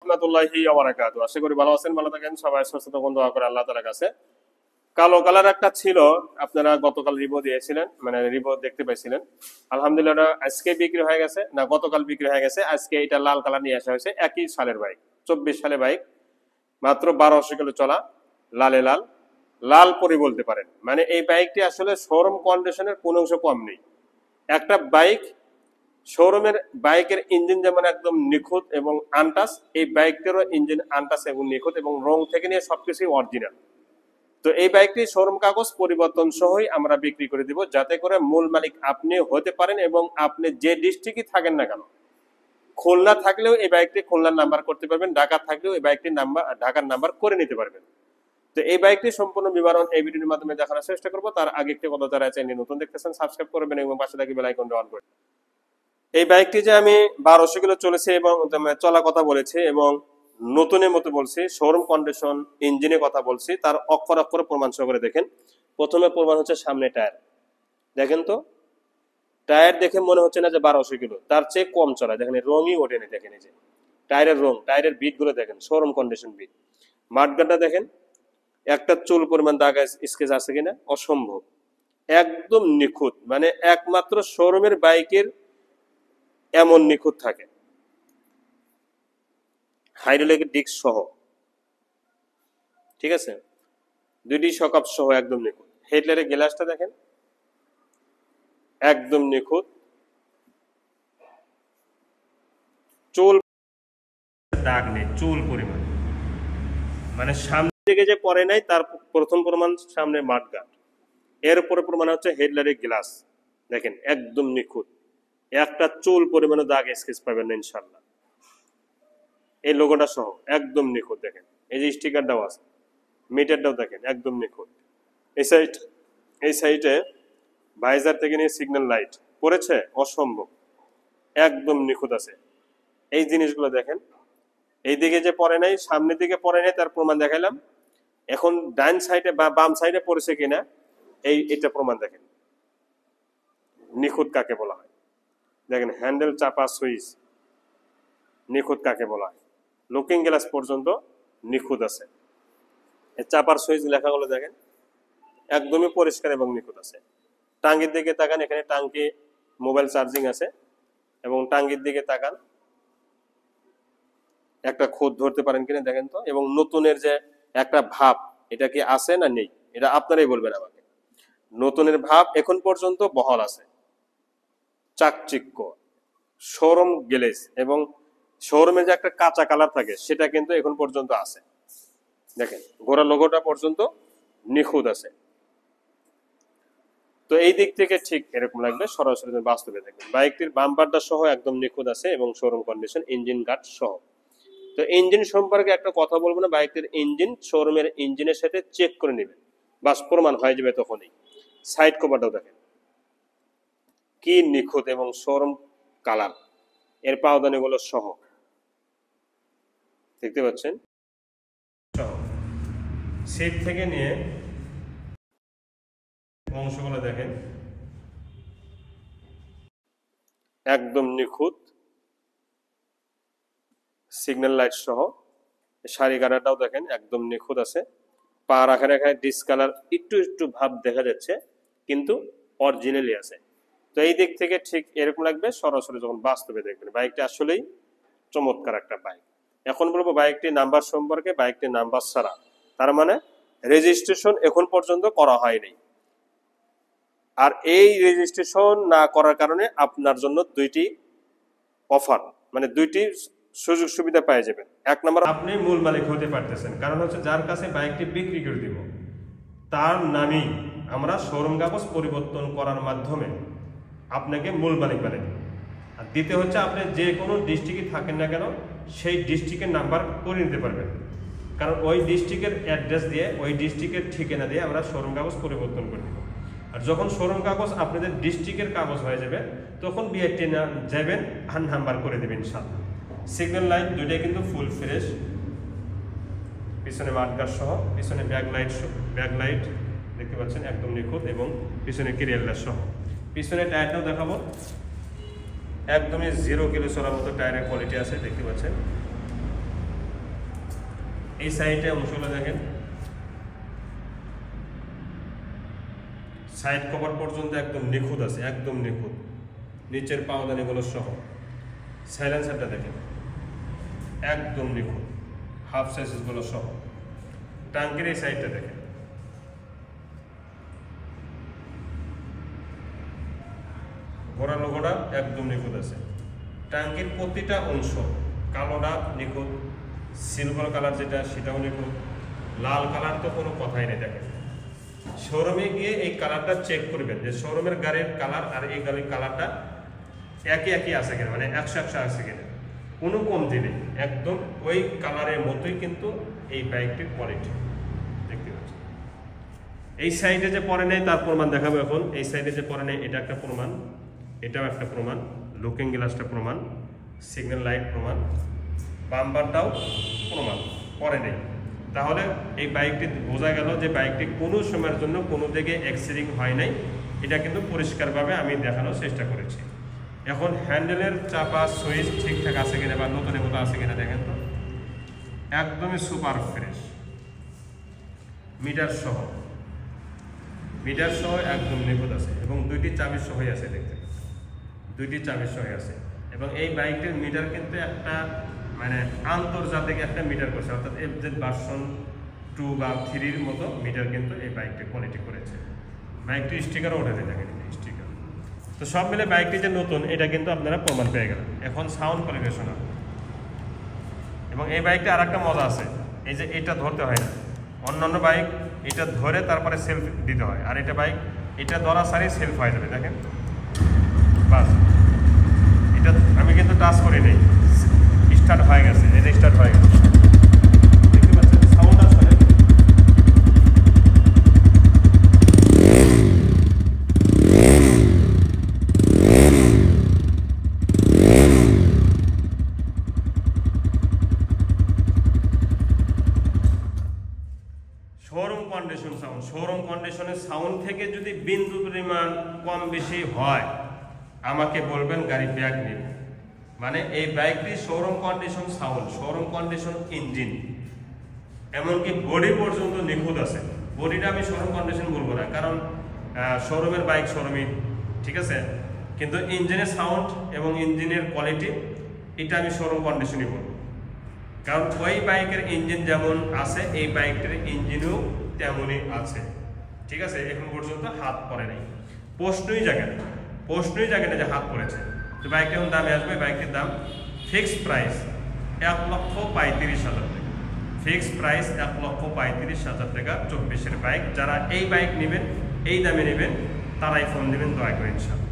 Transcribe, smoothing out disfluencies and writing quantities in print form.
রাহমাতুল্লাহি ওয়া বারাকাতুহু। আশা করি ভালো আছেন, ভালো থাকেন, সবাই সুস্থ থাকুন, দোয়া করে আল্লাহ তাআলার কাছে। কালো কালার একটা ছিল, আপনারা গতকাল রিভিউ দিয়েছিলেন, মানে রিভিউ দেখতে পাইছিলেন। আলহামদুলিল্লাহ আজকে বিক্রি হয়ে গেছে, না গতকাল বিক্রি হয়ে গেছে। আজকে এটা লাল কালার নিয়ে আসা হয়েছে, একই সালের বাইক, 24 সালে বাইক, মাত্র 1200 কিলো চলা, লালে লাল, লাল পরি বলতে পারেন। মানে এই বাইকটি আসলে শোরুম কন্ডিশনের কোনো অংশ কম নেই। একটা বাইক শোরুমের বাইকের ইঞ্জিন যেমন একদম নিখুঁত এবং আনটাচ, এই বাইকটারও ইঞ্জিন আনটাচ এবং নিখুঁত, এবং রং থেকে নিয়ে সবকিছুই অরিজিনাল। তো এই বাইকটি শোরুম কাগজ পরিবর্তন সহই আমরা বিক্রি করে দিব, যাতে করে মূল মালিক আপনি হতে পারেন, এবং আপনি যে ডিস্ট্রিক্টই থাকেন না কেন, খুলনা থাকলেও এই বাইকটি খুলনার নাম্বার করতে পারবেন, ঢাকা থাকলেও এই বাইকটির নাম্বার ঢাকার নাম্বার করে নিতে পারবেন। তো এই বাইকটি সম্পূর্ণ বিবরণ এই ভিডিওর মাধ্যমে দেখানোর চেষ্টা করব। তার আগে একটি কথা, যারা চ্যানেল নতুন দেখতেছেন সাবস্ক্রাইব করবেন এবং পাশে থাকা বেল আইকনটি অন করবেন। এই বাইকটি যে আমি 1200 কিলো চলেছে এবং চলা কথা বলেছি, এবং নতুনের মতো বলছি, শোরুম কন্ডিশন ইঞ্জিনে কথা বলছি, তার অক্ষর অক্ষর প্রমাণ সহকারে দেখেন। প্রথমে প্রমাণ হচ্ছে সামনে টায়ার, দেখেন তো টায়ার দেখে মনে হচ্ছে না যে 1200 কিলো, তার চেয়ে কম চলা, দেখেন রঙই ওঠেনি। দেখেন এই যে টায়ারের রং, টায়ারের বিট গুলো দেখেন, শোরুম কন্ডিশন বিট। মাঠগানটা দেখেন, একটা চুল পরিমাণ দাগ স্কেচ আছে কিনা, অসম্ভব, একদম নিখুঁত। মানে একমাত্র শোরুমের বাইকের এমন নিখুঁত থাকে। হাইড্রোলিক ডিস্ক সহ, ঠিক আছে, দুইটি শকআপ সহ একদম নিখুঁত। হেডলাইটের গ্লাসটা দেখেন, একদম নিখুঁত। চুল দাগ নেই, চুল পরিমাণ, মানে সামনে থেকে যে পরে নাই তার প্রথম প্রমাণ সামনে মাঠগাট। এর উপরে প্রমাণ হচ্ছে হেডলাইটের গ্লাস, দেখেন একদম নিখুঁত, একটা চুল পরিমাণে দাগ স্কেচ পাবেন না ইনশাল্লাহ। এই লোগোটা সহ একদম নিখুঁত, দেখেন এই যে স্টিকারটাও আছে, মিটারটাও দেখেন একদম নিখুঁত। এই সাইডে ভাইজার থেকে নিয়ে সিগন্যাল লাইট পড়েছে, অসম্ভব, একদম নিখুঁত আছে। এই জিনিসগুলো দেখেন, এই দিকে যে পড়ে নাই, সামনের দিকে পড়ে নাই, তার প্রমাণ দেখাইলাম। এখন ডান সাইডে বা বাম সাইডে পড়েছে কিনা, এটা প্রমাণ দেখেন। নিখুঁত কাকে বলা হয় দেখেন, হ্যান্ডেল চাপা সুইচ নিখুঁত কাকে বলা হয়, লুকিং গ্লাস পর্যন্ত নিখুঁত আছে। চাপার সুইচ লেখাগুলো দেখেন, একদমই পরিষ্কার এবং নিখুঁত আছে। টাঙ্গির দিকে তাকান, এখানে টাঙ্কি মোবাইল চার্জিং আছে, এবং টাঙ্গির দিকে তাকান, একটা খুঁত ধরতে পারেন কিনা দেখেন তো। এবং নতুনের যে একটা ভাব, এটা কি আছে না নেই, এটা আপনারাই বলবেন আমাকে। নতুনের ভাব এখন পর্যন্ত বহাল আছে, চাকচিক্য, শোরুম গ্লেজ, এবং শোরুমে যে একটা কাঁচা কালার থাকে সেটা কিন্তু এখন পর্যন্ত আছে। দেখেন গোড়া লোগোটা পর্যন্ত নিখুঁত আছে। তো এই দিক থেকে ঠিক এরকম লাগবে, সরাসরি বাস্তবে দেখবেন। বাইকটির বাম্পারটা সহ একদম নিখুঁত আছে, এবং শোরুম কন্ডিশন, ইঞ্জিন গার্ড সহ। তো ইঞ্জিন সম্পর্কে একটা কথা বলবো না, বাইকটির ইঞ্জিন শোরুমের ইঞ্জিনের সাথে চেক করে নেবেন, বাস প্রমাণ হয়ে যাবে তখনই। সাইড কভারটাও দেখেন কি নিখুঁত, এবং শোরুম কালার, এর পাওদানিগুলো সহ দেখতে পাচ্ছেন, সহ সিট থেকে নিয়ে অংশগুলো দেখেন একদম নিখুঁত, সিগন্যাল লাইট সহ। সারি গাড়াটাও দেখেন একদম নিখুঁত আছে। পা রাখার এখানে ডিসকালার একটু একটু ভাব দেখা যাচ্ছে, কিন্তু অরিজিনালি আছে। তো এই দিক থেকে ঠিক এরকম লাগবে, সরাসরি যখন বাস্তবে দেখবেন। বাইকটা আসলেই চমৎকার একটা বাইক। এখন বলবো বাইকটির নাম্বার সম্পর্কে। বাইকটির নাম্বার ছাড়া, তার মানে রেজিস্ট্রেশন এখন পর্যন্ত করা হয়নি। আর এই রেজিস্ট্রেশন না করার কারণে আপনার জন্য দুইটি অফার, মানে দুইটি সুযোগ সুবিধা পেয়ে যাবেন। এক নম্বর, আপনি মূল মালিক হতে পারতেছেন, কারণ হচ্ছে যার কাছে বাইকটি বিক্রি করে দিব তার নামেই আমরা শোরুম কাগজ পরিবর্তন করার মাধ্যমে আপনাকে মূল মালিক বানিয়ে দিব। আর দ্বিতীয় হচ্ছে, আপনি যে কোনো ডিস্ট্রিক্টে থাকেন না কেন, সেই ডিস্ট্রিক্টের নাম্বার করে নিতে পারবেন, কারণ ওই ডিস্ট্রিক্টের অ্যাড্রেস দিয়ে, ওই ডিস্ট্রিক্টের ঠিকানা দিয়ে আমরা শোরুম কাগজ পরিবর্তন করে দিব। আর যখন শোরুম কাগজ আপনাদের ডিস্ট্রিক্টের কাগজ হয়ে যাবে, তখন বিআরটি যাবেন আর নাম্বার করে দেবেন ইনশাআল্লাহ। সিগন্যাল লাইট দুইটাই কিন্তু ফুল ফ্রেশ, পিছনে মাঠগার্ড সহ, পিছনে ব্যাক লাইট দেখতে পাচ্ছেন একদম নিখুঁত, এবং পিছনে ক্যারিয়ার লাইট সহ। পিছনে টায়ারটাও দেখাবো, একদমই 0 কিলো চলার মতো টায়ারের কোয়ালিটি আছে, দেখতে পাচ্ছেন। এই সাইডে অংশগুলো দেখেন, সাইড কভার পর্যন্ত একদম নিখুঁত আছে, একদম নিখুঁত, নিচের পাওদানিগুলো সহ। সাইলেন্সারটা দেখেন একদম নিখুঁত, হাফ সাইজেসগুলো সহ। ট্যাঙ্কের এই সাইডটা দেখেন, গোড়া লোগোটা একদম নিখুঁত আছে। ট্যাঙ্কের প্রতিটা অংশ, কালোটা নিখুঁত, সিলভার কালার যেটা সেটাও নিখুঁত, লাল কালার তো কোনো কথাই নেই। দেখেন শোরুমে গিয়ে এই কালারটা চেক করবেন যে শোরুমের গাড়ির কালার আর এই গাড়ির কালারটা একই আছে কিনা, মানে 100 আছে কিনা, কোনো কমতি নেই, একদম ওই কালারের মতোই কিন্তু এই বাইকটির কোয়ালিটি দেখতে পাচ্ছেন। এই সাইডে যে পরে নেই তার প্রমাণ দেখাবো এখন। এই সাইডে যে পরে নেই এটা একটা প্রমাণ, এটাও একটা প্রমাণ, লুকিং গ্লাসটা প্রমাণ, সিগন্যাল লাইট প্রমাণ, বাম্পারটাও প্রমাণ, পরে নেই। তাহলে এই বাইকটি বোঝা গেল যে বাইকটি কোনো সময়ের জন্য কোনো দিকে অ্যাক্সিডেন্ট হয় নাই। এটা কিন্তু পরিষ্কারভাবে আমি দেখানোর চেষ্টা করেছি। এখন হ্যান্ডেলের চাপা সুইচ ঠিকঠাক আছে কিনা বা নতুনের মতো আছে কিনা দেখেন তো, একদমই সুপার ফ্রেশ। মিটার সহ একদম নিখুঁত আছে এবং দুইটি চাবি সহই আছে, দেখতে দুইটি চাবি সহই আছে। এবং এই বাইকটির মিটার কিন্তু একটা মানে আন্তর্জাতিক একটা মিটার করছে, অর্থাৎ FZ ভার্সন 2 বা 3 মতো মিটার কিন্তু এই বাইকটি কোয়ালিটি করেছে। বাইকটির স্টিকারও ওঠাতে দেখেন, স্টিকার। তো সব মিলে বাইকটি যে নতুন এটা কিন্তু আপনারা প্রমাণ পেয়ে গেলেন। এখন সাউন্ড কোয়ালিফিকেশন, এবং এই বাইকটা আর একটা মজা আছে, এই যে এটা ধরতে হয় না। অন্যান্য বাইক এটা ধরে তারপরে সেলফ দিতে হয়, আর এটা বাইক এটা ধরা সারি সেলফ হয়ে যাবে। দেখেন বাস, এটা আমি কিন্তু টাচ করি নেই, স্টার্ট হয়ে গেছে, এটা স্টার্ট হয়ে গেছে, দেখতে পাচ্ছেন সাউন্ড আসলে। শোরুম কন্ডিশন সাউন্ড, শোরুম কন্ডিশনের সাউন্ড থেকে যদি বিন্দু পরিমাণ কম বেশি হয় আমাকে বলবেন, গাড়ি ব্যাগ নিন। মানে এই বাইকটি showroom condition sound, showroom condition engine, এমনকি বডি পর্যন্ত নিখুঁত আছে। বডিটা আমি শোরুম কন্ডিশন বলবো না, কারণ শোরুমের বাইক শোরুমই, ঠিক আছে, কিন্তু ইঞ্জিনের সাউন্ড এবং ইঞ্জিনের কোয়ালিটি এটা আমি শোরুম কন্ডিশনই বলবো। কারণ ওই বাইকের ইঞ্জিন যেমন আছে এই বাইকটির ইঞ্জিনও তেমনই আছে, ঠিক আছে। এখন পর্যন্ত হাত পড়ে নাই, প্রশ্নই জায়গা না যে হাত পড়েছে। তো বাইকটা এখন দামে আসবে, বাইকটির দাম ফিক্সড প্রাইস 1,35,000 টাকা, ফিক্সড প্রাইস 1,35,000 টাকা। 24-এর বাইক, যারা এই বাইক নেবেন, এই দামে নেবেন, তারাই ফোন দেবেন দয়া করে ইনশাআল্লাহ।